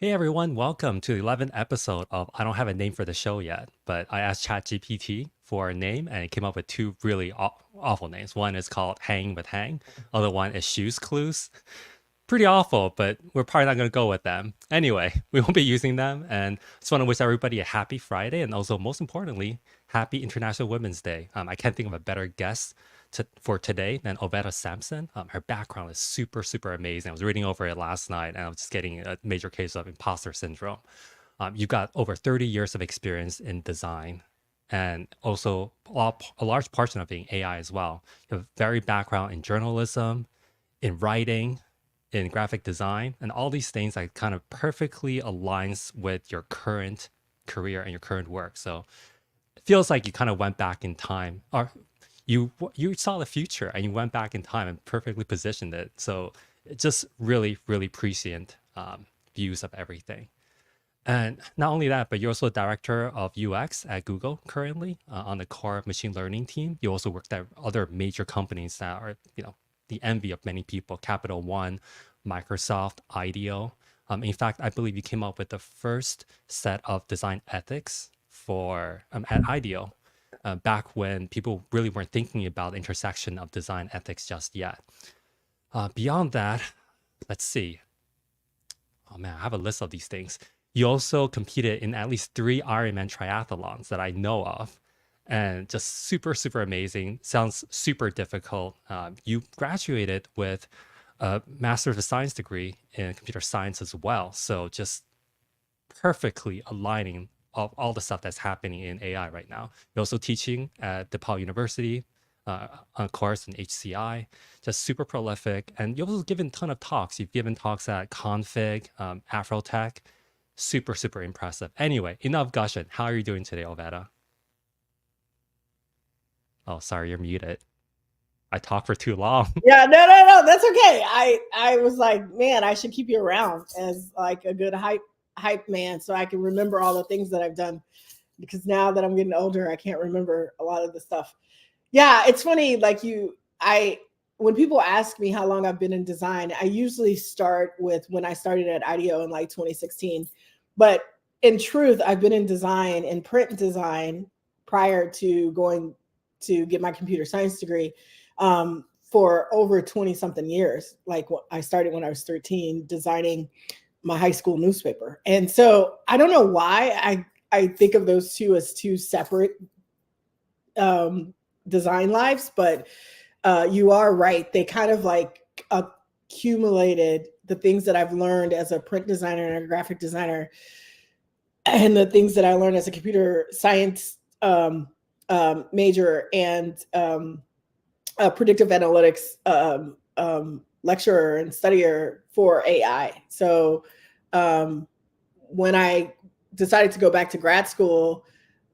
Hey everyone, welcome to the 11th episode of I don't have a name for the show yet, but I asked ChatGPT for a name and it came up with two really awful names. One is called Hang with Hang, other one is Shoes Clues. Pretty awful, but we're probably not going to go with them. Anyway, we won't be using them, and just want to wish everybody a happy Friday, and also most importantly, happy International Women's Day. I can't think of a better guest for today than Ovetta Sampson. Her background is super, super amazing. I was reading over it last night, and I was just getting a major case of imposter syndrome. You've got over 30 years of experience in design, and also a large portion of being AI as well. You have very background in journalism, in writing, in graphic design, and all these things that kind of perfectly aligns with your current career and your current work. So it feels like you kind of went back in time, or you saw the future and you went back in time and perfectly positioned it. So it's just really, really prescient views of everything. And not only that, but you're also a director of UX at Google currently on the core machine learning team. You also worked at other major companies that are, the envy of many people: Capital One, Microsoft, IDEO. In fact, I believe you came up with the first set of design ethics for at IDEO back when people really weren't thinking about the intersection of design ethics just yet. Beyond that, let's see. Oh man, I have a list of these things. You also competed in at least 3 Ironman triathlons that I know of, and just super, super amazing. Sounds super difficult. You graduated with a Master of Science degree in computer science as well. So just perfectly aligning all the stuff that's happening in AI right now. You're also teaching at DePaul University, a course in HCI, just super prolific. And you've also given a ton of talks. You've given talks at Config, Afrotech. Super, super impressive. Anyway, enough gushing. How are you doing today, Ovetta? Oh, sorry, you're muted. I talked for too long. Yeah, no, that's okay. I was like, man, I should keep you around as like a good hype man, so I can remember all the things that I've done. Because now that I'm getting older, I can't remember a lot of the stuff. Yeah, it's funny. Like when people ask me how long I've been in design, I usually start with when I started at IDEO in like 2016. But in truth, I've been in design, in print design, prior to going to get my computer science degree, for over 20 something years. Like I started when I was 13 designing my high school newspaper. And so I don't know why I think of those two as two separate design lives, but you are right. They kind of like accumulated the things that I've learned as a print designer and a graphic designer, and the things that I learned as a computer science major and a predictive analytics lecturer and studier for AI. So when I decided to go back to grad school,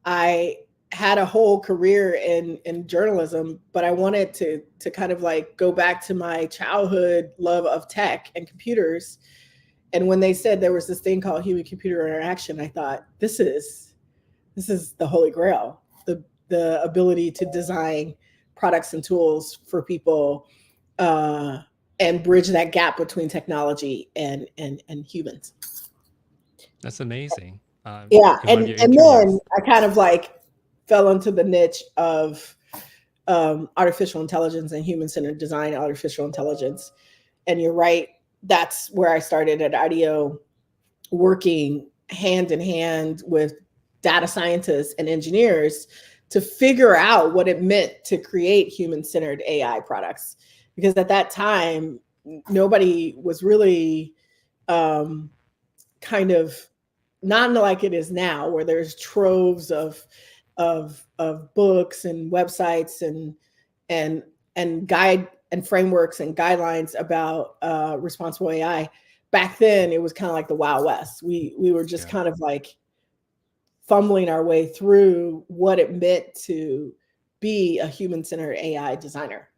I had a whole career in journalism, but I wanted to kind of like go back to my childhood love of tech and computers. And when they said there was this thing called human computer interaction, I thought this is the holy grail, the ability to design products and tools for people, and bridge that gap between technology and humans. That's amazing. Yeah, In one of your and then interviews. I kind of like fell into the niche of artificial intelligence and human-centered design, artificial intelligence. And you're right, that's where I started at IDEO, working hand in hand with data scientists and engineers to figure out what it meant to create human-centered AI products. Because at that time, nobody was really kind of not like it is now, where there's troves of of books and websites and guide and frameworks and guidelines about responsible AI. Back then, it was kind of like the Wild West. We were just Yeah. kind of like fumbling our way through what it meant to be a human-centered AI designer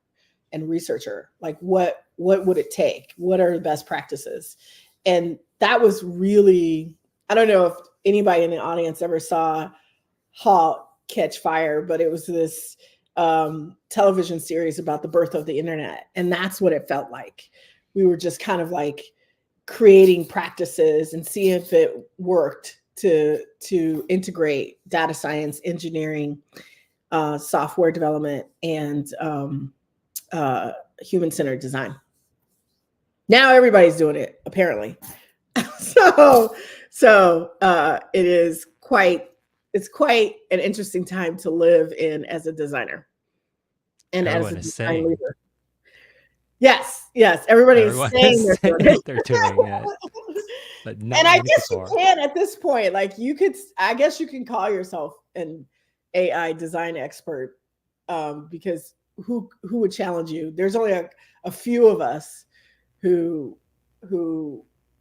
and researcher. Like what would it take? What are the best practices? And that was really, I don't know if anybody in the audience ever saw Halt Catch Fire, but it was this television series about the birth of the internet. And that's what it felt like. We were just kind of like creating practices and see if it worked to integrate data science, engineering, software development, and human-centered design. Now everybody's doing it, apparently. so it is quite an interesting time to live in as a designer and as a Everyone is design saying. leader. Yes, everybody's Everyone saying is they're doing saying it. they're doing it, but not And I many guess people you are. can at this point, like I guess you can call yourself an AI design expert, because who would challenge you? There's only a few of us who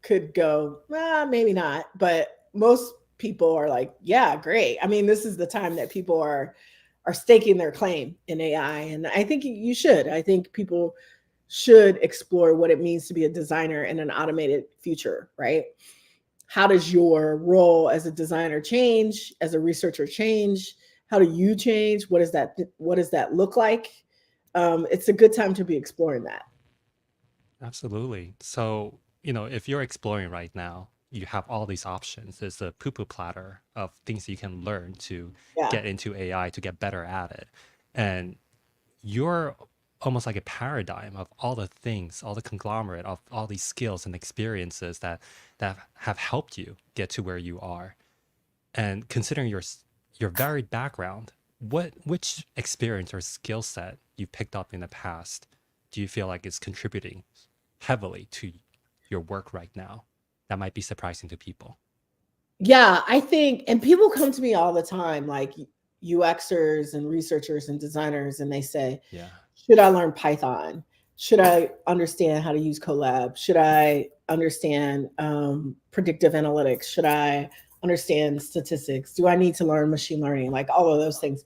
could go, maybe not, but most people are like, yeah, great. I mean, this is the time that people are staking their claim in AI, and I think you should. I think people should explore what it means to be a designer in an automated future, right? How does your role as a designer change, as a researcher change? How do you change? What does that look like? It's a good time to be exploring that. Absolutely. So, if you're exploring right now, you have all these options. There's a poo-poo platter of things you can learn to Yeah. get into AI, to get better at it. And you're almost like a paradigm of all the things, all the conglomerate of all these skills and experiences that have helped you get to where you are. And considering your varied background, which experience or skill set you picked up in the past do you feel like is contributing heavily to your work right now that might be surprising to people? Yeah, I think, and people come to me all the time, like UXers and researchers and designers, and they say, Yeah. should I learn Python? Should I understand how to use Colab? Should I understand predictive analytics? Should I understand statistics? Do I need to learn machine learning? Like all of those things.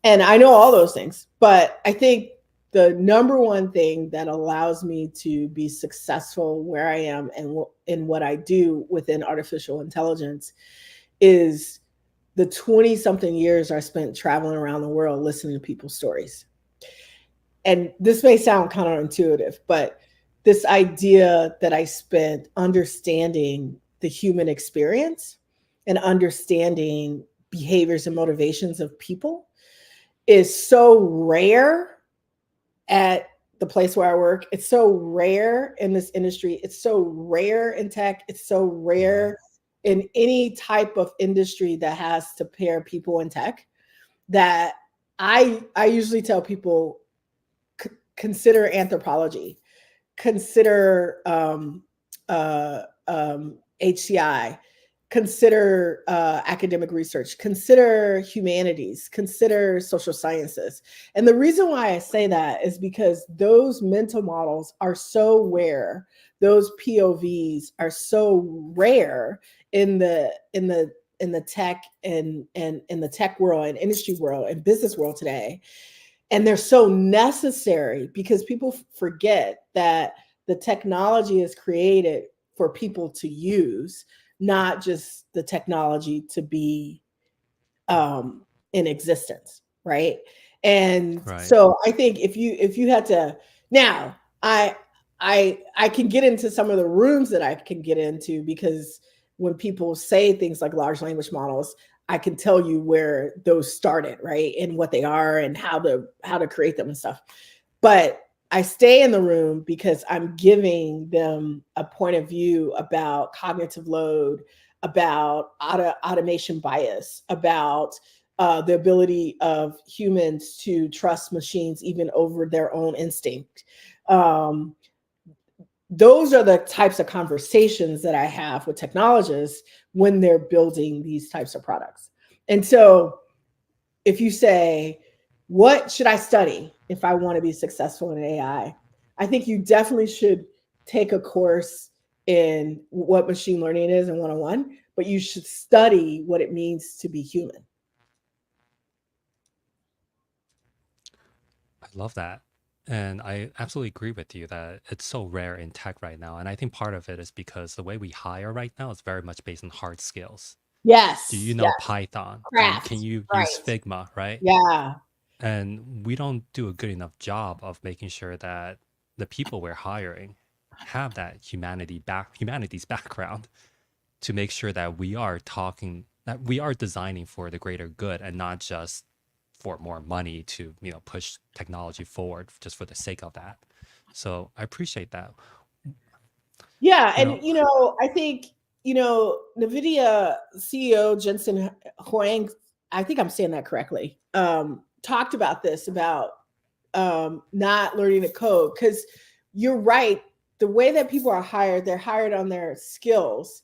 And I know all those things, but I think the number one thing that allows me to be successful where I am and in what I do within artificial intelligence is the 20 something years I spent traveling around the world listening to people's stories. And this may sound counterintuitive, but this idea that I spent understanding the human experience and understanding behaviors and motivations of people is so rare at the place where I work. It's so rare in this industry. It's so rare in tech. It's so Yeah. rare in any type of industry that has to pair people in tech that I usually tell people, consider anthropology, consider HCI, consider academic research, consider humanities, consider social sciences. And the reason why I say that is because those mental models are so rare. Those POVs are so rare in the tech and in the tech world and industry world and business world today. And they're so necessary because people forget that the technology is created for people to use, not just the technology to be in existence, right? And Right. so I think if you had to, now I can get into some of the rooms that I can get into, because when people say things like large language models, I can tell you where those started, right? And what they are and how to create them and stuff. But I stay in the room because I'm giving them a point of view about cognitive load, about automation bias, about the ability of humans to trust machines even over their own instinct. Those are the types of conversations that I have with technologists when they're building these types of products. And so if you say, what should I study if I want to be successful in I think you definitely should take a course in what machine learning is in 101, but you should study what it means to be human. I love that. And I absolutely agree with you that it's so rare in tech right now. And I think part of it is because the way we hire right now is very much based on hard skills. Do you Yes, know yes. Python? Can Craft, you use right. Figma, right? Yeah. And we don't do a good enough job of making sure that the people we're hiring have that humanities background to make sure that we are designing for the greater good and not just for more money to push technology forward just for the sake of that. So I appreciate that. Yeah, You and know, I think NVIDIA CEO Jensen Huang, I think I'm saying that correctly, talked about this about not learning to code because you're right. The way that people are hired, they're hired on their skills,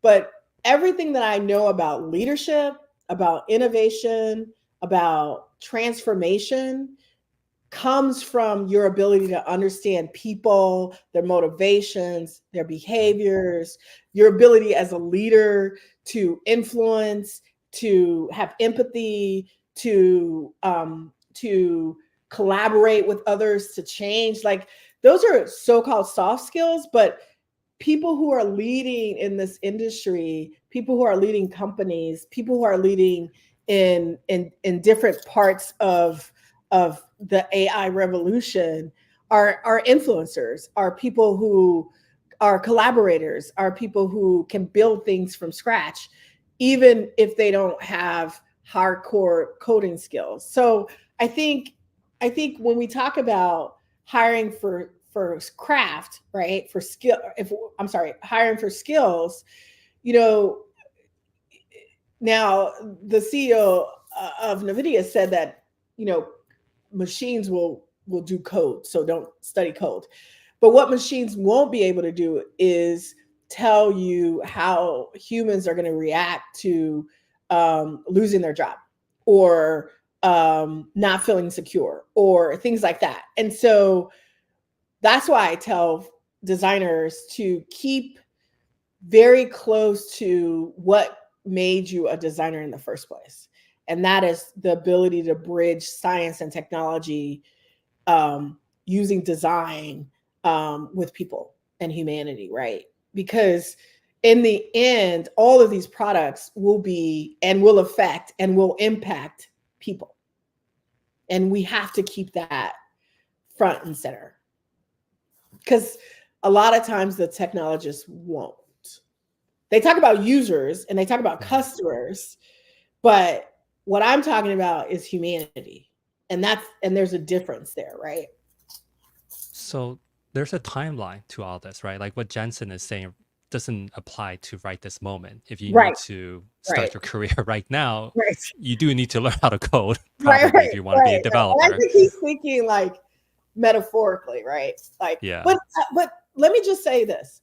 but everything that I know about leadership, about innovation, about transformation comes from your ability to understand people, their motivations, their behaviors, your ability as a leader to influence, to have empathy, to collaborate with others, to change. Like those are so-called soft skills, but people who are leading in this industry, people who are leading companies, people who are leading in different parts of the AI revolution are influencers, are people who are collaborators, are people who can build things from scratch, even if they don't have hardcore coding skills. So I think I think when we talk about hiring for craft, right? For skill, if I'm sorry, hiring for skills, you know, now the CEO of NVIDIA said that, you know, machines will do code, so don't study code. But what machines won't be able to do is tell you how humans are going to react to losing their job or not feeling secure or things like that. And so that's why I tell designers to keep very close to what made you a designer in the first place. And that is the ability to bridge science and technology using design with people and humanity, right? Because in the end, all of these products will be and will affect and will impact people. And we have to keep that front and center because a lot of times the technologists won't. They talk about users and they talk about mhm. customers, but what I'm talking about is humanity. And there's a difference there, right? So there's a timeline to all this, right? Like what Jensen is saying doesn't apply to right this moment. If you need Right, to right, start your career right now, right, you do need to learn how to code, right, probably if you want to be a right. And I developer. think he's thinking like metaphorically, right? Like, Yeah. but let me just say this: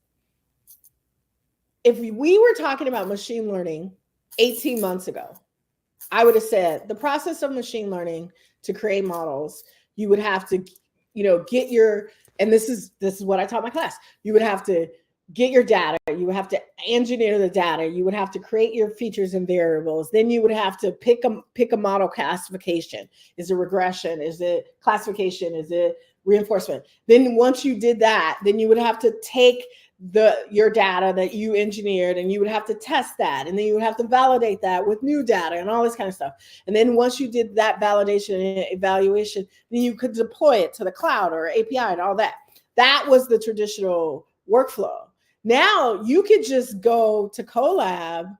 if we were talking about machine learning 18 months ago, I would have said the process of machine learning to create models, you would have to, get your, and this is what I taught my class. You would have to get your data, you would have to engineer the data, you would have to create your features and variables, then you would have to pick a model classification. Is it regression? Is it classification? Is it reinforcement? Then once you did that, then you would have to take your data that you engineered and you would have to test that, and then you would have to validate that with new data and all this kind of stuff. And then once you did that validation and evaluation, then you could deploy it to the cloud or API and all that. That was the traditional workflow. Now you could just go to Colab,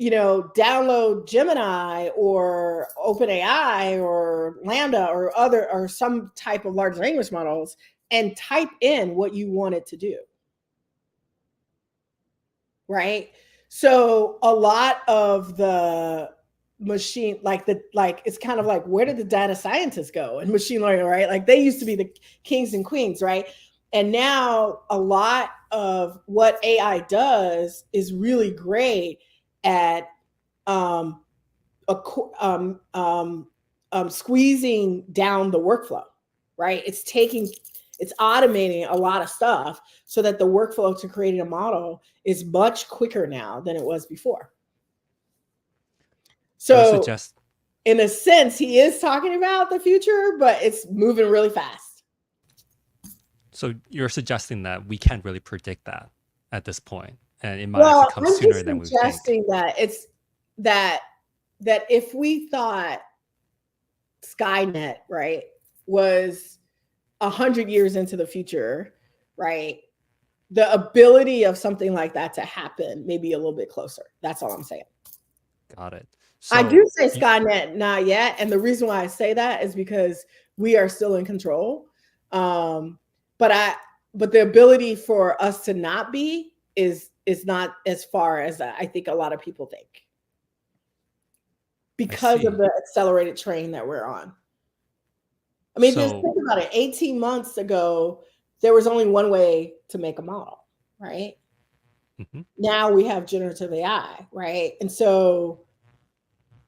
download Gemini or OpenAI or Lambda or some type of large language models and type in what you want it to do. Right? So a lot of the machine, like it's kind of like, where did the data scientists go in machine learning, right? Like they used to be the kings and queens, right? And now a lot of what AI does is really great at squeezing down the workflow, right? It's automating a lot of stuff so that the workflow to creating a model is much quicker now than it was before. You're So suggest in a sense, he is talking about the future, but it's moving really fast. so you're suggesting that we can't really predict that at this point, and it might actually Well, come I'm sooner just than we think. suggesting that it's that that if we thought Skynet, right, was 100 years into the future, right, the ability of something like that to happen may be a little bit closer. That's all I'm saying. Got it. I So do say Skynet not yet, and the reason why I say that is because we are still in control. But the ability for us to not be is not as far as I think a lot of people think I because of see. the accelerated train that we're on. I mean, just So think about it. 18 months ago, there was only one way to make a model, right? mhm. Now we have generative AI, right? And so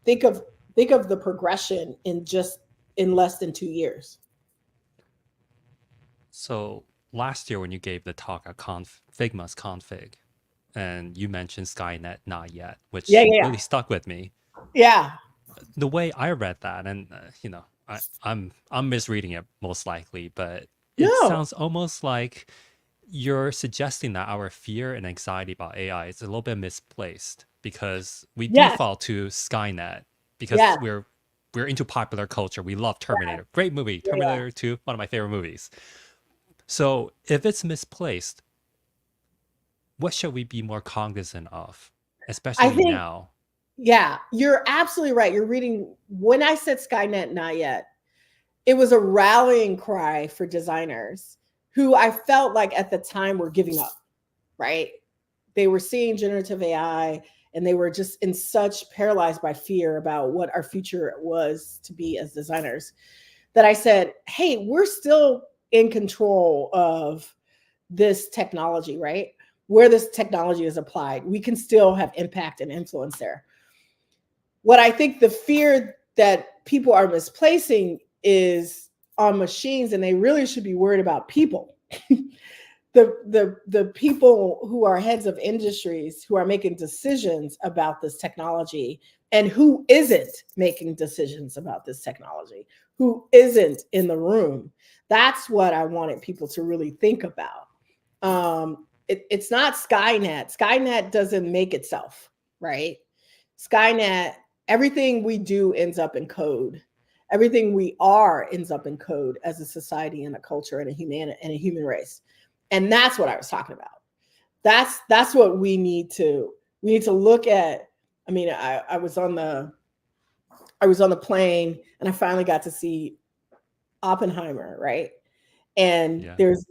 think of the progression in less than 2 years. So last year when you gave the talk at Figma's config, and you mentioned Skynet not yet, Yeah, which yeah, really stuck with me. yeah. The way I read that, and I'm misreading it most likely, but it No. sounds almost like you're suggesting that our fear and anxiety about AI is a little bit misplaced because we Yes. default to Skynet because Yes. we're into popular culture. We love Terminator. Great movie. Yeah, yeah. Terminator 2, one of my favorite movies. So if it's misplaced, what should we be more cognizant of, I especially think, now? yeah, you're absolutely right. You're reading when I said Skynet not yet, it was a rallying cry for designers who I felt like at the time were giving up, right? They were seeing generative AI and they were just in such paralyzed by fear about what our future was to be as designers that I said, hey, we're still in control of this technology, right? Where this technology is applied, we can still have impact and influence there. What I think the fear that people are misplacing is on machines, and they really should be worried about people. The people who are heads of industries who are making decisions about this technology and who isn't making decisions about this technology, who isn't in the room. That's what I wanted people to really think about. It's not Skynet. Skynet doesn't make itself, right? Skynet, everything we do ends up in code. Everything we are ends up in code as a society and a culture and a human race. And that's what I was talking about. That's what we need to look at. I mean, I was on the plane and I finally got to see Oppenheimer, right? And Yeah, there's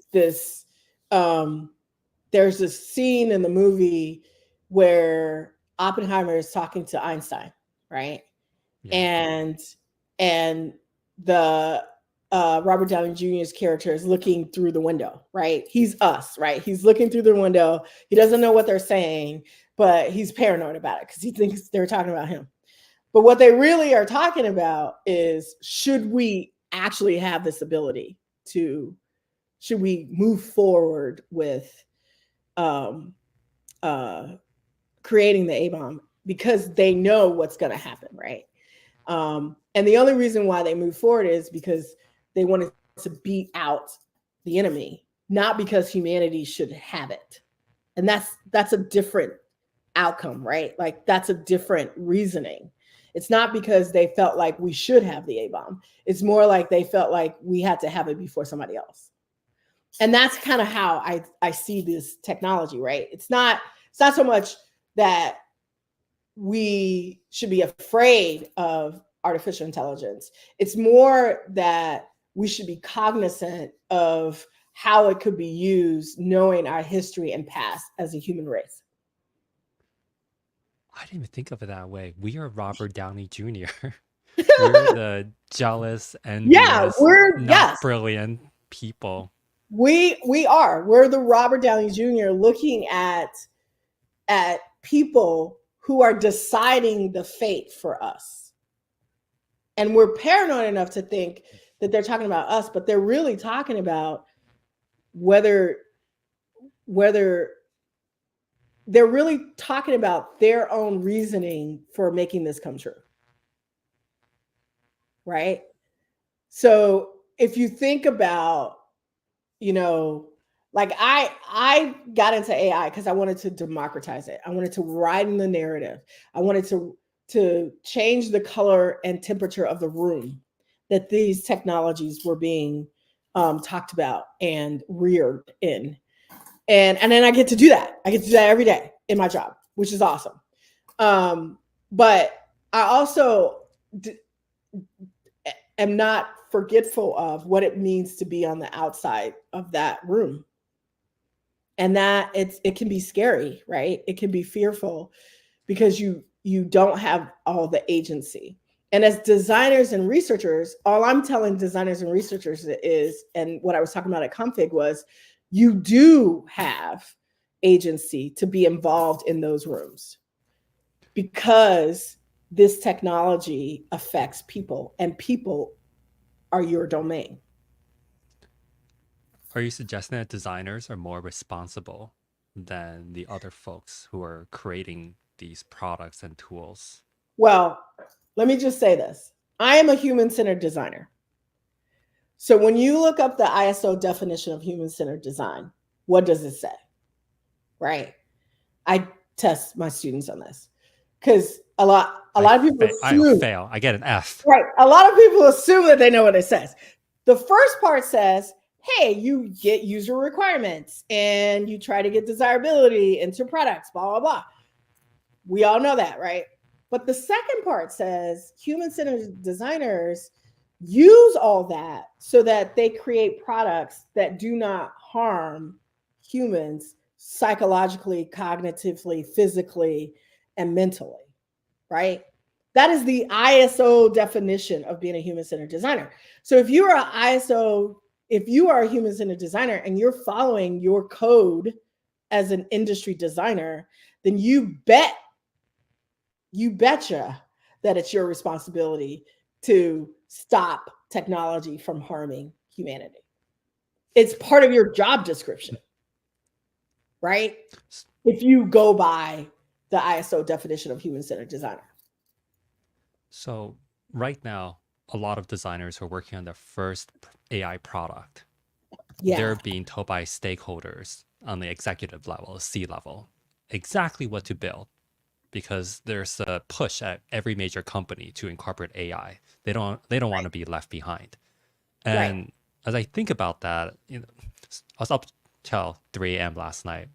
this scene in the movie where Oppenheimer is talking to Einstein, right? yeah, And and the Robert Downey Jr.'s character is looking through the window, right? He's us, right? He's looking through the window. He doesn't know what they're saying, but he's paranoid about it because he thinks they're talking about him. But what they really are talking about is should we actually have this ability to should we move forward with um, creating the A bomb because they know what's going to happen, right? And the only reason why they move forward is because they wanted to beat out the enemy, not because humanity should have it. And that's a different outcome, right? Like that's a different reasoning. It's not because they felt like we should have the A bomb. It's more like they felt like we had to have it before somebody else. And that's kind of how I see this technology, right? It's not so much that we should be afraid of artificial intelligence. It's more that we should be cognizant of how it could be used, knowing our history and past as a human race. I didn't even think of it that way. We are Robert Downey Jr. We're the jealous, Yeah, envious, we're not yes, brilliant people. we are. We're the Robert Downey Jr. looking at people who are deciding the fate for us. And we're paranoid enough to think that they're talking about us, but they're really talking about whether they're really talking about their own reasoning for making this come true. Right? So if you think about, like I got into AI because I wanted to democratize it. I wanted to widen the narrative. I wanted to change the color and temperature of the room that these technologies were being talked about and reared in. And then I get to do that. I get to do that every day in my job, which is awesome. But I also am not forgetful of what it means to be on the outside of that room. And that it can be scary, right? It can be fearful because you don't have all the agency. And as designers and researchers, all I'm telling designers and researchers is, and what I was talking about at Config was, you do have agency to be involved in those rooms because this technology affects people and people are your domain. Are you suggesting that designers are more responsible than the other folks who are creating these products and tools? Well, let me just say this. I am a human-centered designer. So when you look up the ISO definition of human-centered design, what does it say? Right? I test my students on this because a lot of people assume I fail. I get an F. Right. A lot of people assume that they know what it says. The first part says, hey, you get user requirements and you try to get desirability into products, blah, blah, blah. We all know that, right? But the second part says human-centered designers use all that so that they create products that do not harm humans psychologically, cognitively, physically, and mentally, right? That is the ISO definition of being a human-centered designer. So if you are a human-centered designer and you're following your code as an industry designer, then you betcha that it's your responsibility to stop technology from harming humanity. It's part of your job description, right? If you go by the ISO definition of human-centered designer. So right now, a lot of designers who are working on their first AI product, they're being told by stakeholders on the executive level, C level, exactly what to build, because there's a push at every major company to incorporate AI. They don't want to be left behind. And as I think about that, I was up till 3 a.m. last night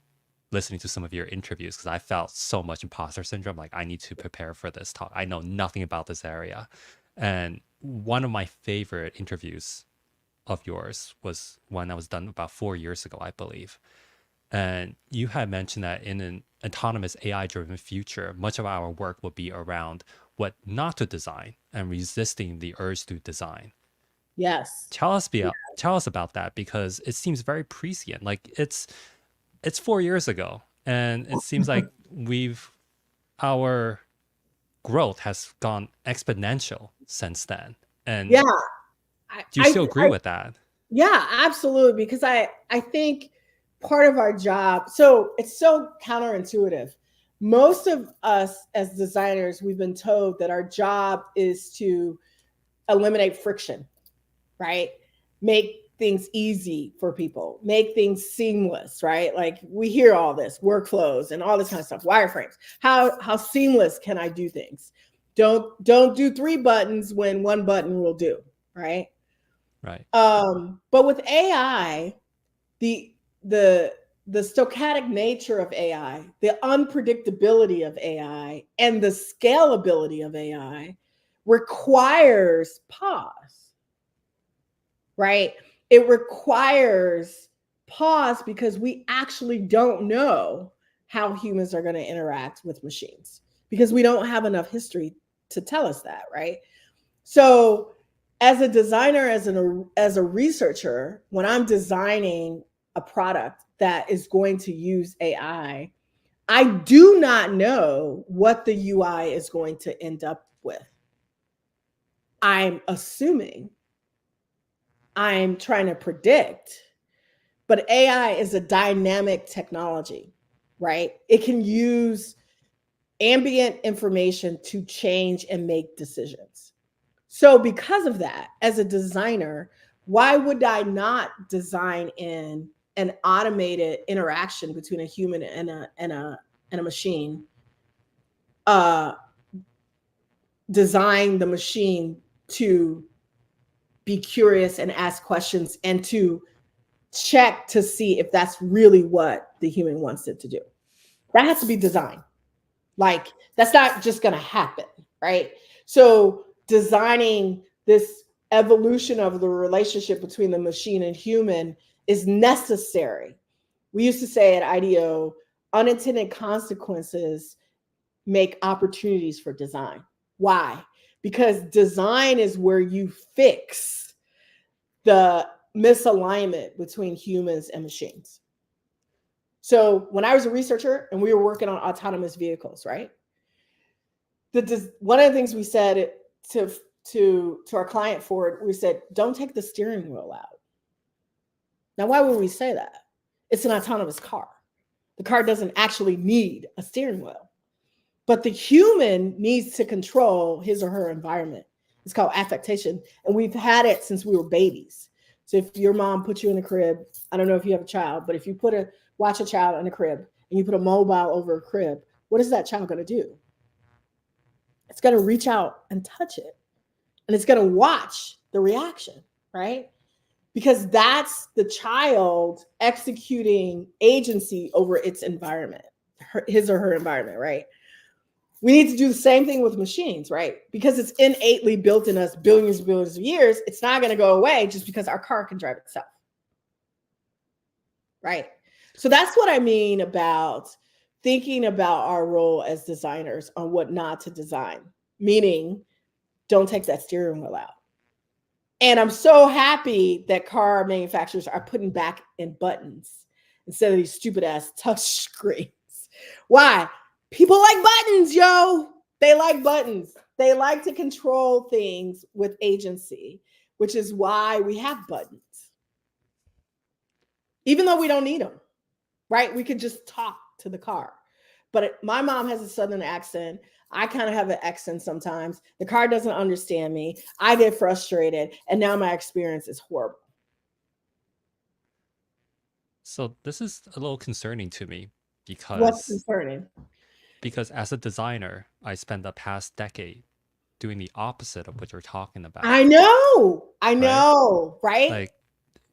listening to some of your interviews because I felt so much imposter syndrome. Like, I need to prepare for this talk. I know nothing about this area. And one of my favorite interviews of yours was one that was done about 4 years ago, I believe. And you had mentioned that in an autonomous AI-driven future, much of our work will be around what not to design and resisting the urge to design. Yes. Tell us about that, because it seems very prescient. Like, it's 4 years ago, and it seems like our growth has gone exponential since then. And do you still agree with that? Yeah, absolutely. Because I think part of our job, so it's so counterintuitive. Most of us as designers, we've been told that our job is to eliminate friction, right? Make things easy for people, make things seamless, right? Like, we hear all this, workflows and all this kind of stuff, wireframes. How seamless can I do things? Don't do 3 buttons when 1 button will do, right? Right. But with AI, the stochastic nature of AI, the unpredictability of AI, and the scalability of AI requires pause, right? It requires pause because we actually don't know how humans are going to interact with machines because we don't have enough history to tell us that, right? So as a designer, as a researcher, when I'm designing a product that is going to use AI, I do not know what the UI is going to end up with. I'm assuming, I'm trying to predict, but AI is a dynamic technology, right? It can use ambient information to change and make decisions. So, because of that, as a designer, why would I not design in an automated interaction between a human and a machine? Uh, Design the machine to be curious and ask questions and to check to see if that's really what the human wants it to do. That has to be designed. Like, that's not just going to happen, right? So, designing this evolution of the relationship between the machine and human is necessary. We used to say at IDEO, unintended consequences make opportunities for design. Why? Because design is where you fix the misalignment between humans and machines. So when I was a researcher and we were working on autonomous vehicles, right? One of the things we said to our client Ford, we said, don't take the steering wheel out. Now, why would we say that? It's an autonomous car. The car doesn't actually need a steering wheel, but the human needs to control his or her environment. It's called affectation, and we've had it since we were babies. So if your mom put you in a crib, I don't know if you have a child, but if you watch a child in a crib and you put a mobile over a crib, what is that child going to do? It's going to reach out and touch it, and it's going to watch the reaction, right? Because that's the child executing agency over its environment, his or her environment, right? We need to do the same thing with machines, right? Because it's innately built in us billions and billions of years. It's not going to go away just because our car can drive itself, right? So that's what I mean about thinking about our role as designers on what not to design, meaning don't take that steering wheel out. And I'm so happy that car manufacturers are putting back in buttons instead of these stupid ass touch screens. Why? People like buttons, yo. They like buttons. They like to control things with agency, which is why we have buttons. Even though we don't need them, right? We could just talk to the car. But my mom has a Southern accent. I kind of have an accent sometimes. The car doesn't understand me. I get frustrated. And now my experience is horrible. So this is a little concerning to me What's because concerning? as a designer, I spent the past decade doing the opposite of what you're talking about, I know. I right? know. Right? Like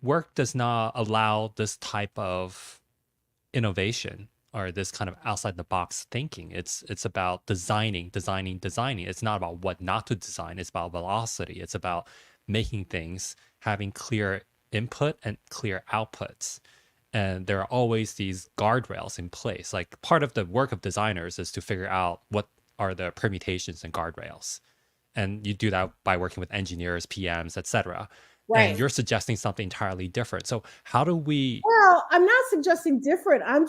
work does not allow this type of innovation or this kind of outside the box thinking. It's about designing. It's not about what not to design. It's about velocity. It's about making things, having clear input and clear outputs. And there are always these guardrails in place. Like part of the work of designers is to figure out what are the permutations and guardrails. And you do that by working with engineers, PMs, etc. And Right. you're suggesting something entirely different. So how do we? Well, I'm not suggesting different. I'm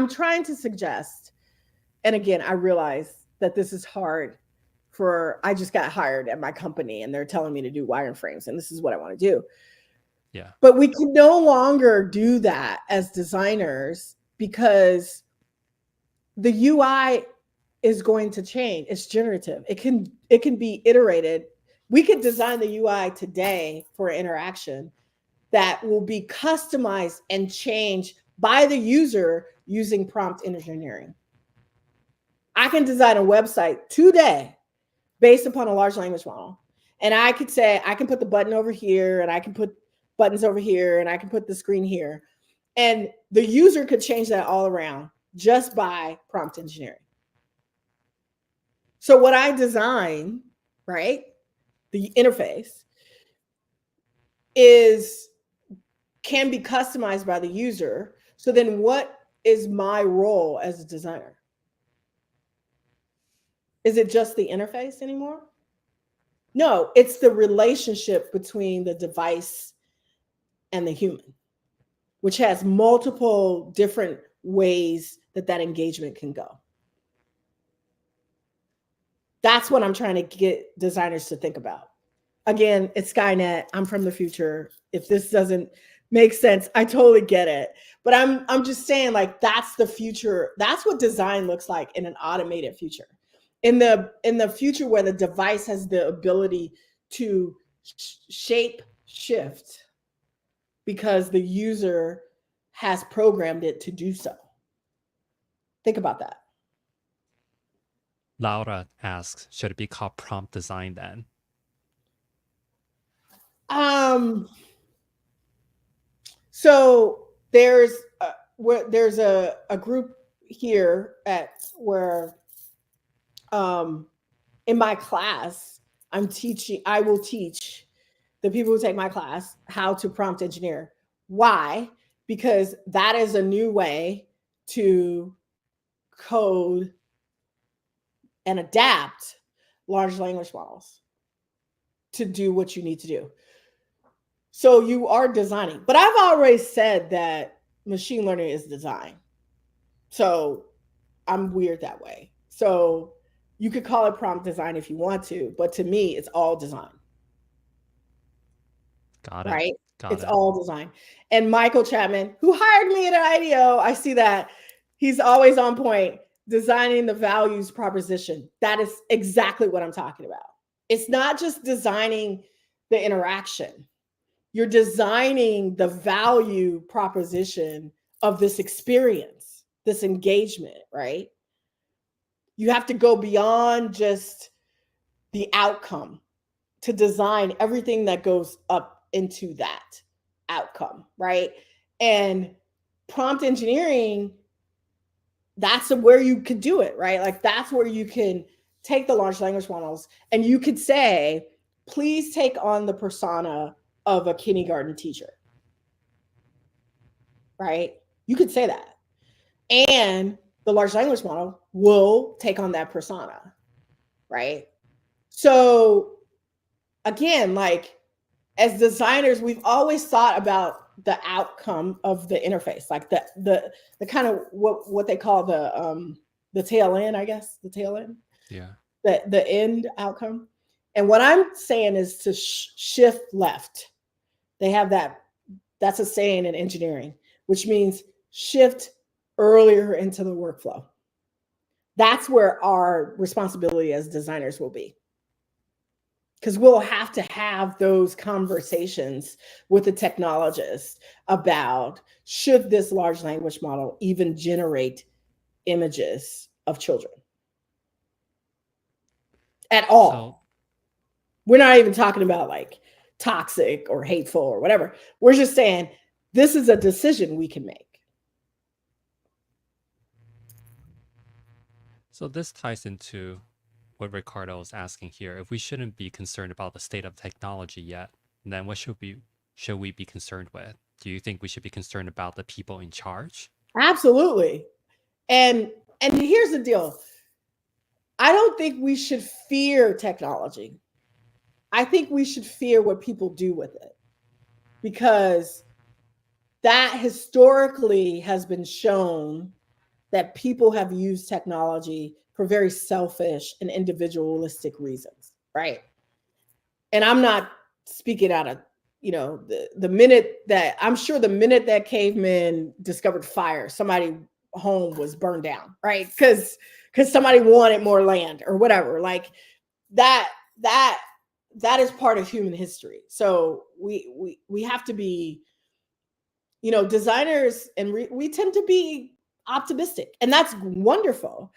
trying to suggest. And again, I realize that this is hard I just got hired at my company and they're telling me to do wiring frames and this is what I want to do. Yeah. But we can no longer do that as designers because the UI is going to change. It's generative. It can be iterated. We could design the UI today for interaction that will be customized and changed by the user using prompt engineering. I can design a website today based upon a large language model. And I could say, I can put the button over here, and I can put buttons over here, and I can put the screen here. And the user could change that all around just by prompt engineering. So what I design, right, the interface can be customized by the user. So then what is my role as a designer? Is it just the interface anymore? No, it's the relationship between the device and the human, which has multiple different ways that engagement can go. That's what I'm trying to get designers to think about. Again, it's Skynet. I'm from the future. If this doesn't make sense, I totally get it. But I'm just saying, like, that's the future. That's what design looks like in an automated future. In the future where the device has the ability to shape shift because the user has programmed it to do so. Think about that. Laura asks, should it be called prompt design then? So there's a group here at where in my class I will teach the people who take my class how to prompt engineer. Why? Because that is a new way to code and adapt large language models to do what you need to do. So you are designing, but I've always said that machine learning is design. So I'm weird that way. So you could call it prompt design if you want to, but to me, it's all design. Got it. Right? Got It's it. all design. And Michael Chapman, who hired me at IDEO, I see that he's always on point, designing the values proposition. That is exactly what I'm talking about. It's not just designing the interaction. You're designing the value proposition of this experience, this engagement, right? You have to go beyond just the outcome to design everything that goes up into that outcome, right? And prompt engineering, that's where you could do it, right? Like that's where you can take the large language models and you could say, please take on the persona of a kindergarten teacher, right? You could say that. And the large language model will take on that persona, right? So again, like as designers, we've always thought about the outcome of the interface, like the kind of what they call the tail end, I guess, the tail end. Yeah. The end outcome. And what I'm saying is to shift left. They have that's a saying in engineering, which means shift earlier into the workflow. That's where our responsibility as designers will be. Because we'll have to have those conversations with the technologists about should this large language model even generate images of children at all. So, we're not even talking about like toxic or hateful or whatever. We're just saying this is a decision we can make. so this ties into what Ricardo is asking here. If we shouldn't be concerned about the state of technology yet, then what should we be concerned with? Do you think we should be concerned about the people in charge? Absolutely. And here's the deal. I don't think we should fear technology. I think we should fear what people do with it, because that historically has been shown that people have used technology for very selfish and individualistic reasons, right? And I'm not speaking out of, the minute that I'm sure the minute that cavemen discovered fire, somebody home was burned down, right? Because somebody wanted more land or whatever. Like that is part of human history. So we have to be, designers, and we tend to be optimistic, and that's wonderful.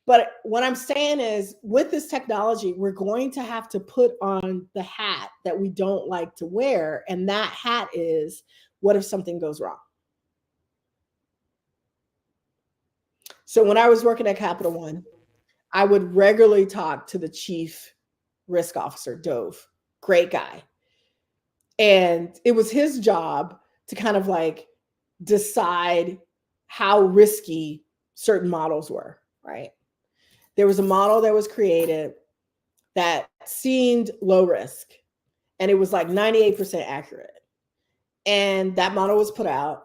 But what I'm saying is, with this technology, we're going to have to put on the hat that we don't like to wear. And that hat is, what if something goes wrong? So when I was working at Capital One, I would regularly talk to the chief risk officer, Dove, great guy. And it was his job to kind of like decide how risky certain models were, right? There was a model that was created that seemed low risk, and it was like 98% accurate. And that model was put out,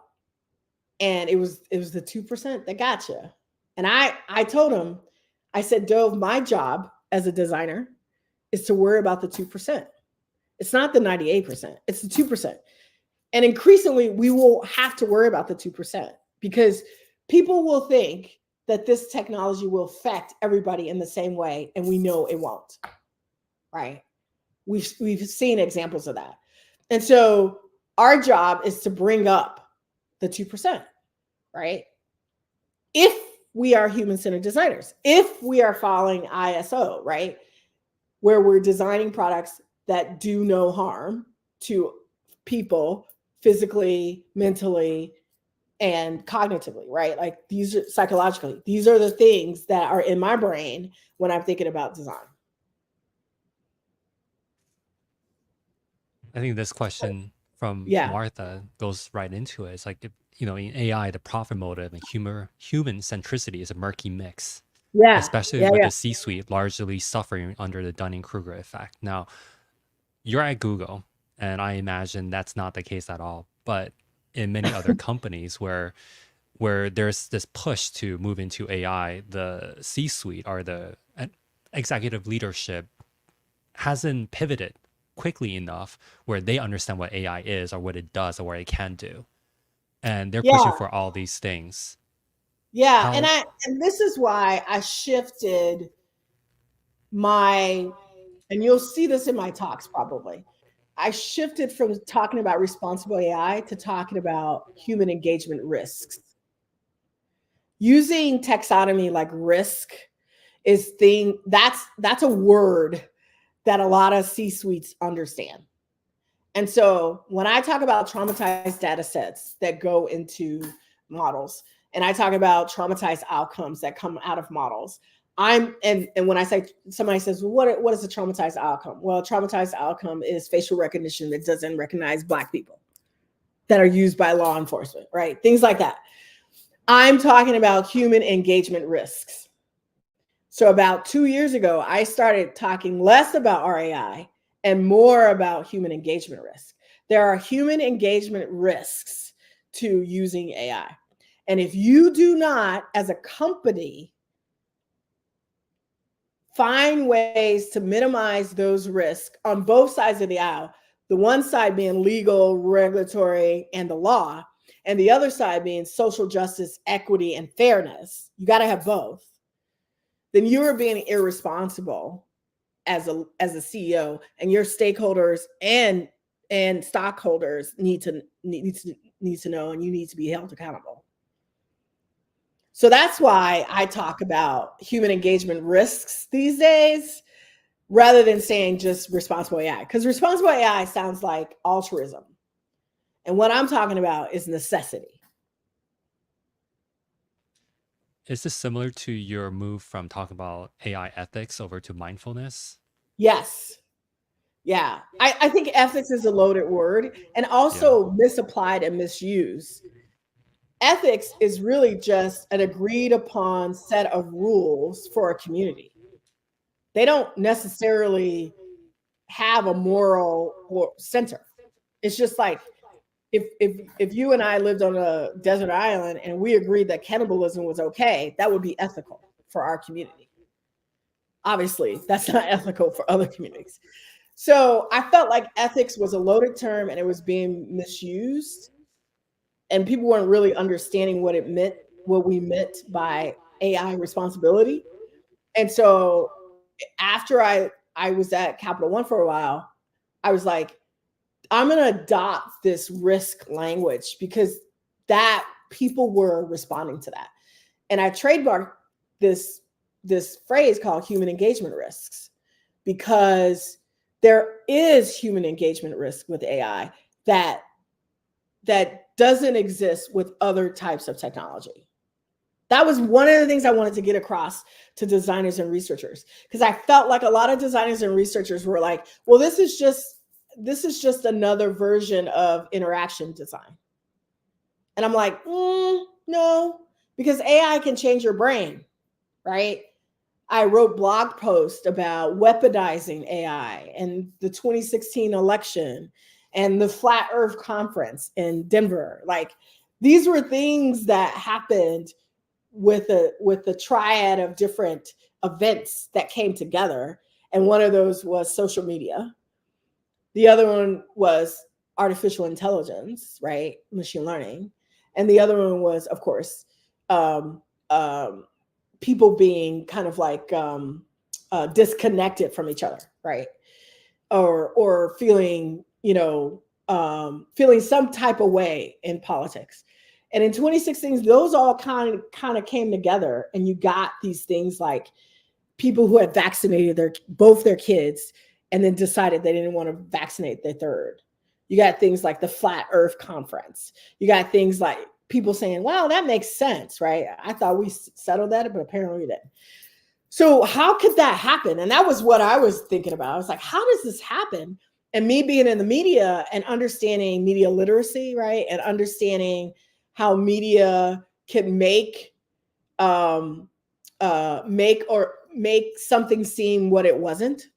And it was the 2% that got you. And I told him, I said, Dove, my job as a designer is to worry about the 2%. It's not the 98%, it's the 2%. And increasingly, we will have to worry about the 2% because people will think that this technology will affect everybody in the same way. And we know it won't, right? We've seen examples of that. And so our job is to bring up the 2%, right? If we are human-centered designers, if we are following ISO, right? Where we're designing products that do no harm to people physically, mentally, and cognitively, right? Like these are psychologically, these are the things that are in my brain when I'm thinking about design. I think this question from Yeah. Martha goes right into it. It's like, in AI, the profit motive and human centricity is a murky mix, Yeah. especially Yeah. with Yeah. the C-suite largely suffering under the Dunning-Kruger effect. Now, you're at Google, and I imagine that's not the case at all. But in many other companies where there's this push to move into AI, the C-suite or the executive leadership hasn't pivoted quickly enough where they understand what AI is or what it does or what it can do. And they're pushing Yeah. for all these things. Yeah. How And this is why I shifted my, and you'll see this in my talks probably. I shifted from talking about responsible AI to talking about human engagement risks. Using taxonomy like risk is that's a word that a lot of C-suites understand. And so when I talk about traumatized data sets that go into models, and I talk about traumatized outcomes that come out of models, and when I say, somebody says, well, what is a traumatized outcome? Well, a traumatized outcome is facial recognition that doesn't recognize Black people that are used by law enforcement, right? Things like that. I'm talking about human engagement risks. So about 2 years ago, I started talking less about RAI and more about human engagement risk. There are human engagement risks to using AI. And if you do not, as a company, find ways to minimize those risks on both sides of the aisle, the one side being legal, regulatory, and the law, and the other side being social justice, equity, and fairness, you got to have both, then you are being irresponsible as a CEO, and your stakeholders and stockholders need to know, and you need to be held accountable. So that's why I talk about human engagement risks these days rather than saying just responsible AI, because responsible AI sounds like altruism. And what I'm talking about is necessity. is this similar to your move from talking about AI ethics over to mindfulness? Yes. Yeah. I think ethics is a loaded word and Yeah. also misapplied and misused. Ethics is really just an agreed upon set of rules for a community. They don't necessarily have a moral or center. It's just like if you and I lived on a desert island and we agreed that cannibalism was okay, that would be ethical for our community. Obviously, that's not ethical for other communities. So I felt like ethics was a loaded term and it was being misused, and people weren't really understanding what it meant, what we meant by AI responsibility. And so after I was at Capital One for a while, I was like, I'm going to adopt this risk language because that people were responding to that. And I trademarked this phrase called human engagement risks because there is human engagement risk with AI that doesn't exist with other types of technology. That was one of the things I wanted to get across to designers and researchers, because I felt like a lot of designers and researchers were like, well, this is just another version of interaction design. And I'm like, no, because AI can change your brain, right? I wrote blog posts about weaponizing AI and the 2016 election and the Flat Earth Conference in Denver. Like, These were things that happened with the triad of different events that came together. And one of those was social media. The other one was artificial intelligence, right? Machine learning. And the other one was, of course, um, um, people being kind of like disconnected from each other, right? Or feeling, feeling some type of way in politics. And in 2016, those all kind of came together, and you got these things like people who had vaccinated both their kids and then decided they didn't want to vaccinate their third. You got things like the Flat Earth Conference. You got things like people saying, "Wow, that makes sense," right? I thought we settled that, but apparently we didn't. So how could that happen? And that was what I was thinking about. I was like, how does this happen? And me being in the media and understanding media literacy, right? And understanding how media can um make something seem what it wasn't,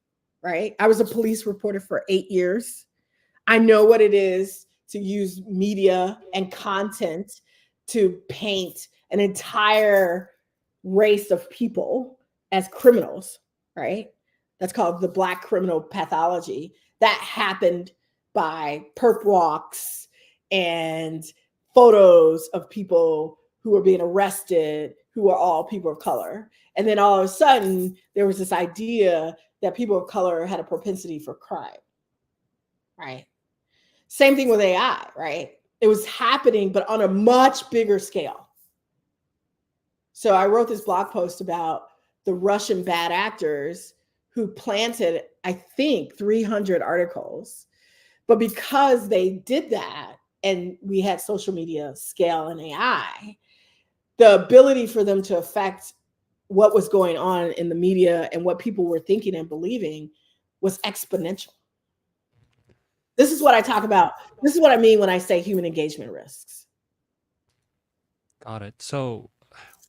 right? I was a police reporter for 8 years. I know what it is to use media and content to paint an entire race of people as criminals, right? That's called the Black criminal pathology. That happened by perp walks and photos of people who were being arrested who are all people of color. And then all of a sudden, there was this idea that people of color had a propensity for crime, right? Same thing with AI, right? It was happening, but on a much bigger scale. So I wrote this blog post about the Russian bad actors who planted, I think, 300 articles. But because they did that, and we had social media scale and AI, the ability for them to affect what was going on in the media and what people were thinking and believing was exponential. This is what I talk about. This is what I mean when I say human engagement risks. Got it. So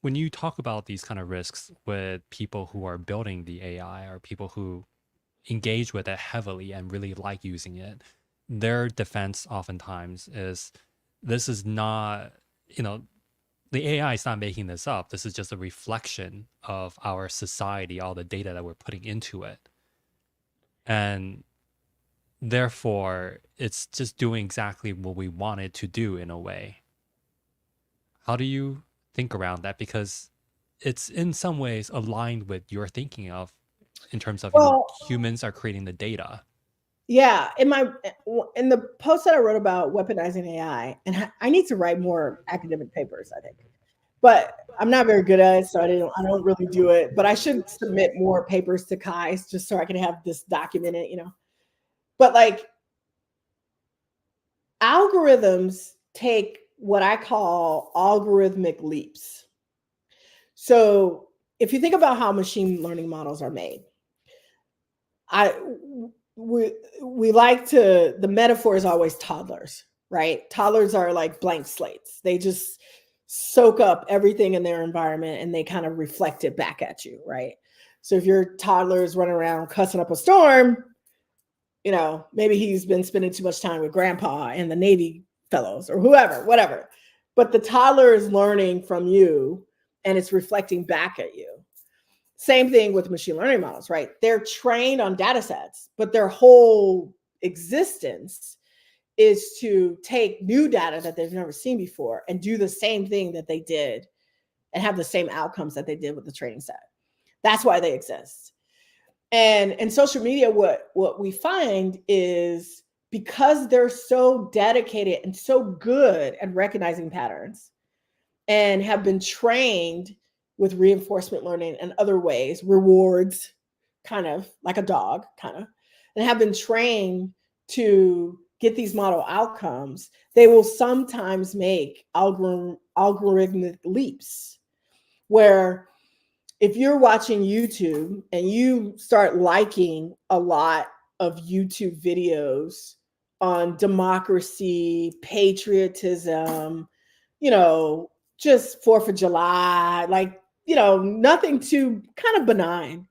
when you talk about these kind of risks with people who are building the AI or people who engage with it heavily and really like using it, their defense oftentimes is this is not, you know, the AI is not making this up. This is just a reflection of our society, all the data that we're putting into it. And therefore, it's just doing exactly what we want it to do in a way. How do you think around that? Because it's in some ways aligned with your thinking of in terms of, Well, humans are creating the data. yeah, in the post that I wrote about weaponizing AI, and I need to write more academic papers, I think. But I'm not very good at it, so I don't really do it. But I should submit more papers to Kai just so I can have this documented. But like algorithms take what I call algorithmic leaps. So if you think about how machine learning models are made, I we like to the metaphor is always toddlers, right? Toddlers are like blank slates. They just soak up everything in their environment and they kind of reflect it back at you, right? So if your toddler is running around cussing up a storm, maybe he's been spending too much time with grandpa and the Navy fellows or whoever, whatever. But the toddler is learning from you and it's reflecting back at you. Same thing with machine learning models, right? They're trained on data sets, but their whole existence is to take new data that they've never seen before and do the same thing that they did and have the same outcomes that they did with the training set. That's why they exist. And in social media, what we find is because they're so dedicated and so good at recognizing patterns and have been trained with reinforcement learning and other ways, rewards, kind of like a dog, kind of, and have been trained to get these model outcomes, they will sometimes make algorithmic leaps where if you're watching YouTube and you start liking a lot of YouTube videos on democracy, patriotism, just 4th of July, like, nothing too kind of benign.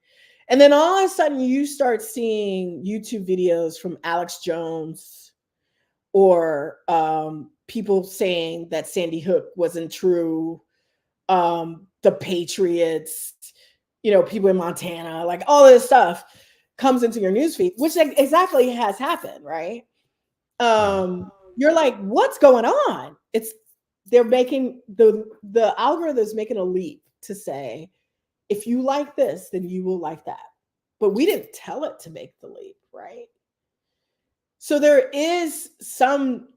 And then all of a sudden you start seeing YouTube videos from Alex Jones or people saying that Sandy Hook wasn't true, the Patriots, people in Montana, like all this stuff comes into your newsfeed, which exactly has happened, right? Right. You're like, what's going on? They're making the algorithm is making a leap to say, if you like this, then you will like that. But we didn't tell it to make the leap, right? So there is some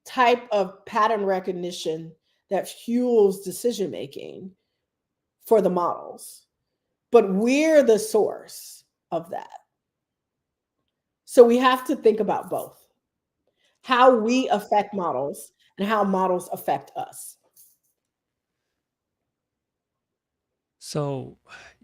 type of pattern recognition that fuels decision making for the models, but we're the source of that. So we have to think about both how we affect models and how models affect us. So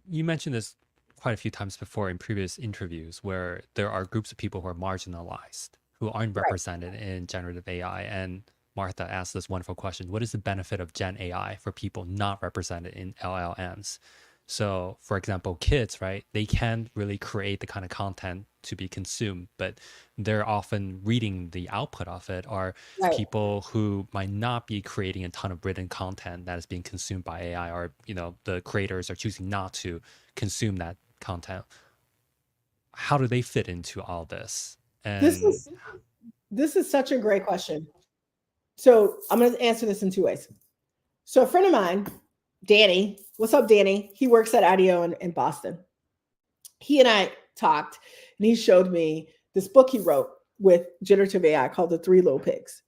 you mentioned this quite a few times before in previous interviews where there are groups of people who are marginalized, who aren't Right. represented in generative AI. And Martha asked this wonderful question: what is the benefit of Gen AI for people not represented in LLMs? So, for example, kids, right? They can't really create the kind of content to be consumed, but they're often reading the output of it, or Right. people who might not be creating a ton of written content that is being consumed by AI, or the creators are choosing not to consume that content. How do they fit into all this? This And is this is such a great question. So I'm going to answer this in two ways. So a friend of mine, Danny, what's up, Danny? He works at IDEO in Boston. He and I talked, and he showed me this book he wrote with generative AI called The Three Little Pigs.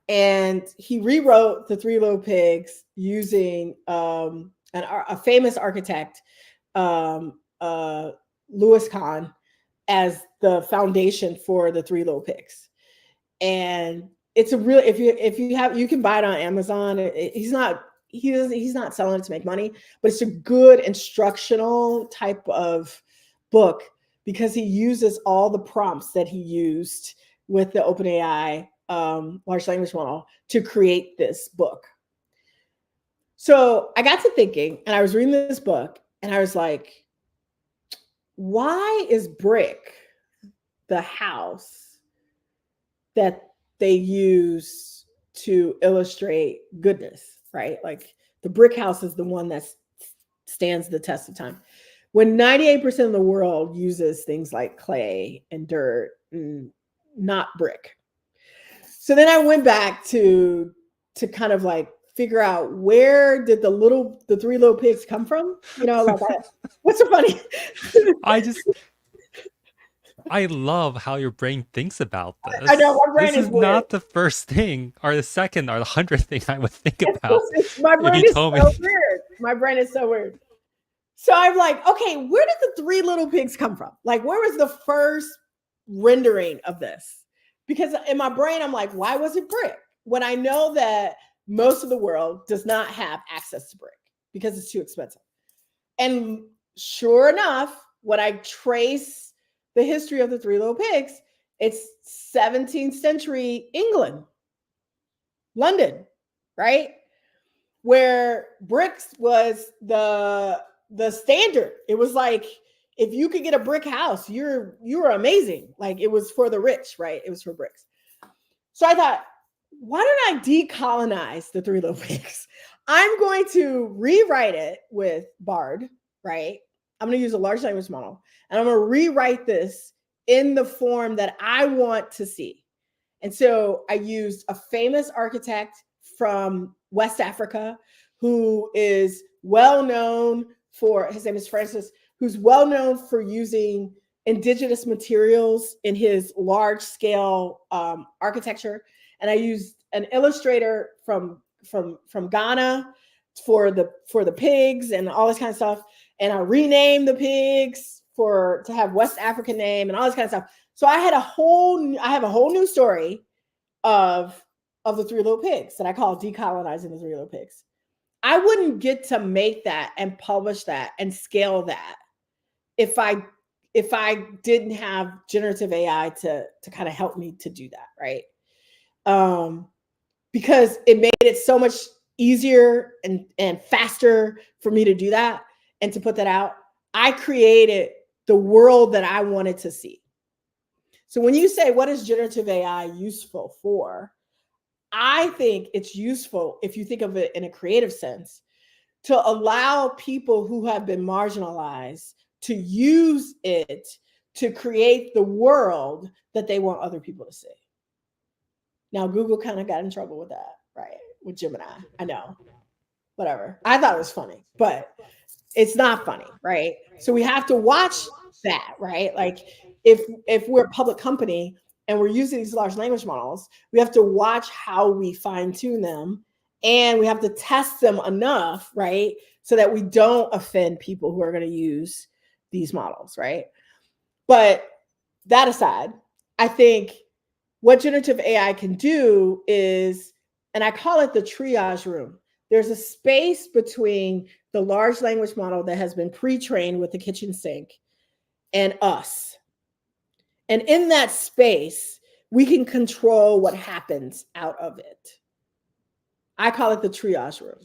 And he rewrote The Three Little Pigs using a famous architect, Louis Kahn, as the foundation for The Three Little Pigs. And it's a real, if you have, you can buy it on Amazon. He's not selling it to make money, but it's a good instructional type of book because he uses all the prompts that he used with the OpenAI large language model to create this book. So I got to thinking, and I was reading this book, and I was like, why is brick the house that they use to illustrate goodness, right? Like the brick house is the one that stands the test of time. When 98% of the world uses things like clay and dirt and not brick. So then I went back to kind of like figure out where did the three little pigs come from? What's so funny? I love how your brain thinks about I know this. my This brain is is weird. not the first thing or the second or the 100th thing I would think about My if brain you is told me. so weird. My brain is so weird. So I'm like, okay, where did the three little pigs come from? Like, where was the first rendering of this? Because in my brain, I'm like, why was it brick? When I know that most of the world does not have access to brick because it's too expensive. And sure enough, when I trace the history of the three little pigs, it's 17th century England, London, right? Where bricks was the standard. It was like if you could get a brick house, you were amazing. Like it was for the rich, right? It was for bricks. So I thought, why don't I decolonize the three little pigs? I'm going to rewrite it with Bard, right? I'm going to use a large language model, and I'm going to rewrite this in the form that I want to see. And so I used a famous architect from West Africa who is well known for, his name is Francis, who's well known for using indigenous materials in his large scale architecture. And I used an illustrator from Ghana for the pigs and all this kind of stuff. And I renamed the pigs to have West African name and all this kind of stuff. So I have a whole new story of the three little pigs that I call decolonizing the three little pigs. I wouldn't get to make that and publish that and scale that if I didn't have generative AI to kind of help me to do that, right? Because it made it so much easier and faster for me to do that and to put that out. I created the world that I wanted to see. So when you say, what is generative AI useful for? I think it's useful if you think of it in a creative sense to allow people who have been marginalized to use it to create the world that they want other people to see. Now, Google kind of got in trouble with that, right? With Gemini. I know, whatever. I thought it was funny, but it's not funny, right? So we have to watch that, right? Like if we're a public company and we're using these large language models, we have to watch how we fine tune them, and we have to test them enough, right? So that we don't offend people who are going to use these models, right? But that aside, I think what generative AI can do is, and I call it the triage room. There's a space between the large language model that has been pre-trained with the kitchen sink and us. And in that space, we can control what happens out of it. I call it the triage room.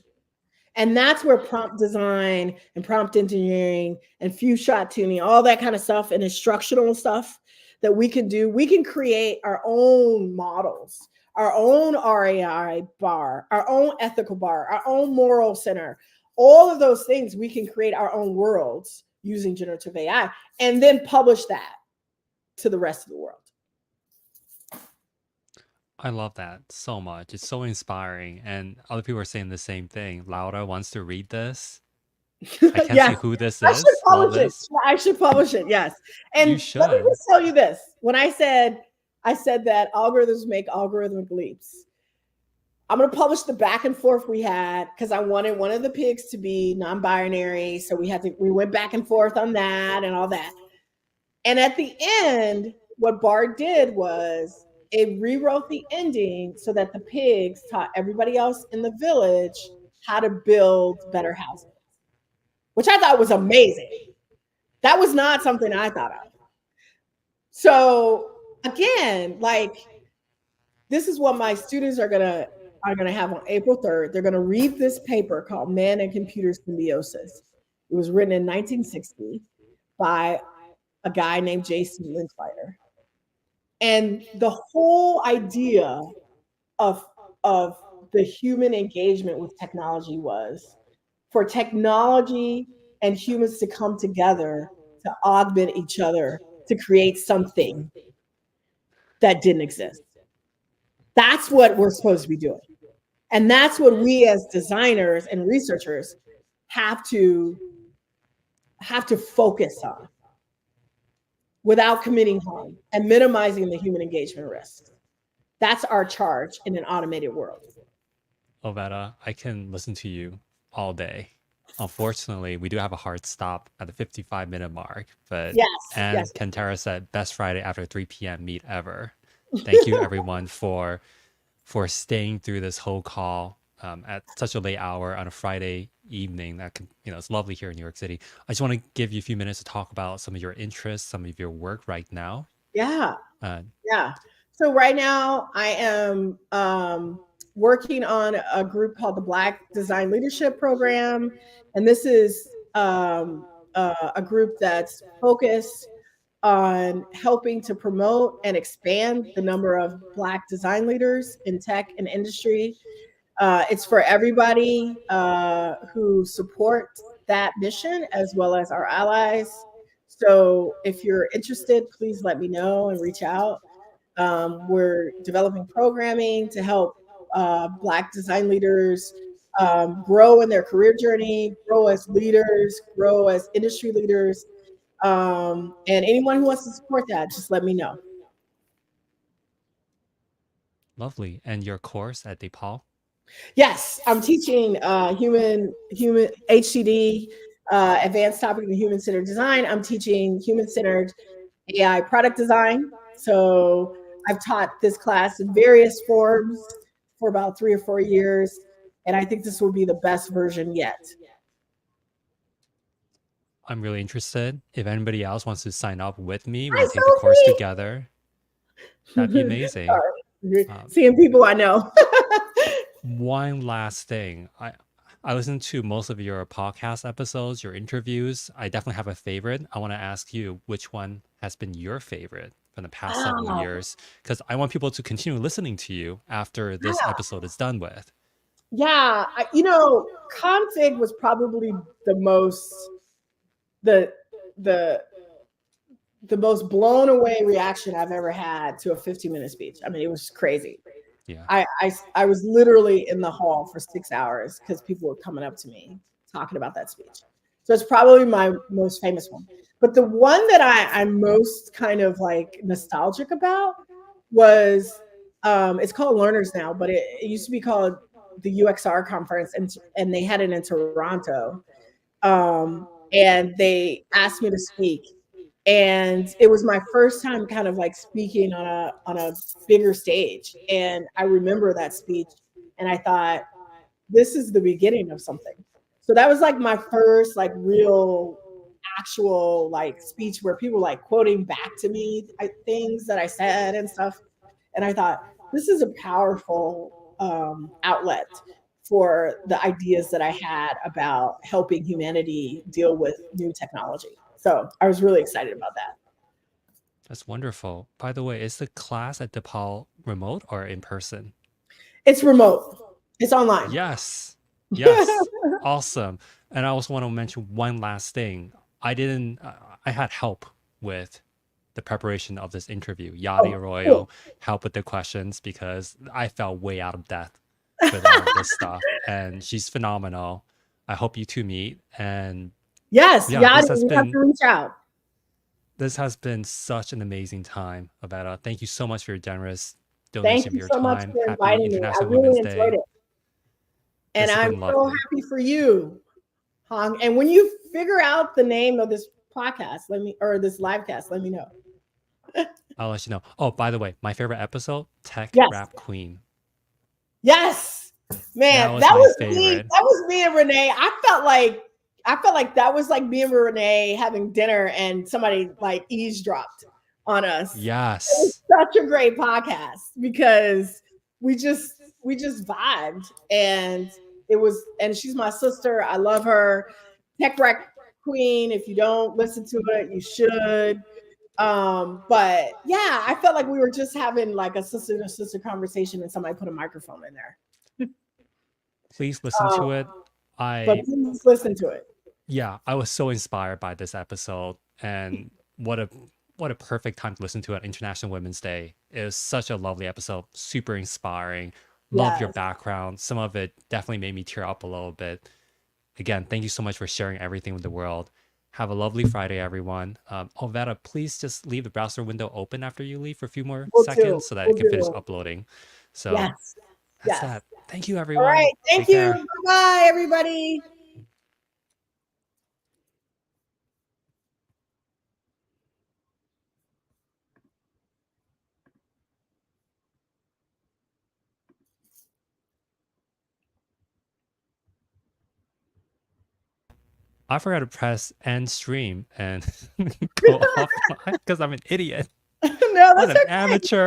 And that's where prompt design and prompt engineering and few shot tuning, all that kind of stuff, and instructional stuff that we can do. We can create our own models, our own RAI bar, our own ethical bar, our own moral center. All of those things, we can create our own worlds using generative AI and then publish that to the rest of the world. I love that so much. It's so inspiring. And other people are saying the same thing. Laura wants to read this. I can't see Yes, who this I should is. Love publish it. this. I should publish it. Yes. You And let me should. just tell you this. When I said that algorithms make algorithmic leaps. I'm going to publish the back and forth we had because I wanted one of the pigs to be non-binary. So we went back and forth on that and all that. And at the end, what Bard did was it rewrote the ending so that the pigs taught everybody else in the village how to build better houses, which I thought was amazing. That was not something I thought of. So again, like this is what my students are gonna have on April 3rd. They're gonna read this paper called Man and Computer Symbiosis. It was written in 1960 by a guy named Jason Linkleiter. And the whole idea of of the human engagement with technology was for technology and humans to come together to augment each other to create something that didn't exist. That's what we're supposed to be doing. And that's what we as designers and researchers have to focus on without committing harm and minimizing the human engagement risks. That's our charge in an automated world. Ovetta, I can listen to you all day. Unfortunately, we do have a hard stop at the 55-minute mark, but Yes, Anne yes. Cantera said best Friday after 3 p.m. meet ever. Thank you everyone for staying through this whole call at such a late hour on a Friday evening. That can, it's lovely here in New York City. I just want to give you a few minutes to talk about some of your interests, some of your work right now. Yeah. Uh, Yeah. So right now I am working on a group called the Black Design Leadership Program. And this is a group that's focused on helping to promote and expand the number of Black design leaders in tech and industry. It's for everybody who support that mission as well as our allies. So if you're interested, please let me know and reach out. We're developing programming to help Black design leaders grow in their career journey, grow as leaders, grow as industry leaders. And anyone who wants to support that, just let me know. Lovely. And your course at DePaul? Yes, I'm teaching human HCD, advanced topic in human centered design. I'm teaching human centered AI product design. So I've taught this class in various forms for about 3 or 4 years, and I think this will be the best version yet. I'm really interested. If anybody else wants to sign up with me, we Hi, can take the course Sophie. together. That'd be amazing. Sorry. Um, Seeing people I know. one last thing. I listened to most of your podcast episodes, your interviews. I definitely have a favorite. I want to ask you which one has been your favorite. from the past several Wow. years, because I want people to continue listening to you after this Yeah. episode is done with. Yeah. Config was probably the most the the the most blown away reaction I've ever had to a 15-minute speech. I mean, it was crazy. Yeah. I was literally in the hall for 6 hours because people were coming up to me talking about that speech. So it's probably my most famous one. But the one that I'm most kind of like nostalgic about was it's called Learners now, but it used to be called the UXR conference, and they had it in Toronto. And they asked me to speak, and it was my first time kind of like speaking on a bigger stage. And I remember that speech, and I thought, this is the beginning of something. So that was like my first like real actual like speech where people like quoting back to me things that I said and stuff. And I thought, this is a powerful outlet for the ideas that I had about helping humanity deal with new technology. So I was really excited about that. That's wonderful. By the way, is the class at DePaul remote or in person? It's remote. It's online. Yes. Yes. Awesome. And I also want to mention one last thing. I had help with the preparation of this interview. Yadi Oh, cool. Arroyo helped with the questions because I felt way out of depth with all of this stuff. And she's phenomenal. I hope you two meet. And Yes, yeah, Yadi, you have to reach out. this has been such an amazing time, Ovetta. Thank you so much for your generous Thank donation of you your so much time. for Happy inviting me. I International really Women's enjoyed Day. it. And This has I'm been so lovely. happy for you, Hong. And when you figure out the name of this podcast, or this live cast, let me know. I'll let you know. Oh, by the way, my favorite episode, Tech Yes. Rap Queen. Yes. Man, That was my favorite. That was me and Renee. I felt like that was like me and Renee having dinner and somebody like eavesdropped on us. It was Yes. such a great podcast because we just vibed, and and she's my sister. I love her. Tech Rec Queen. If you don't listen to it, you should. But yeah, I felt like we were just having like a sister to sister conversation, and somebody put a microphone in there. Please listen to it. But please listen to it. Yeah, I was so inspired by this episode, and what a perfect time to listen to at International Women's Day. It was such a lovely episode, super inspiring. Love your Yes. background. Some of it definitely made me tear up a little bit. Again, thank you so much for sharing everything with the world. Have a lovely Friday, everyone. Ovetta, please just leave the browser window open after you leave for a few more We'll do. seconds so that it We'll can finish do. uploading. So Yes. that's Yes. that. Thank you, All everyone. right. Thank Take you. care. Bye, everybody. I forgot to press end stream and go offline because I'm an idiot. No, What that's an okay. amateur.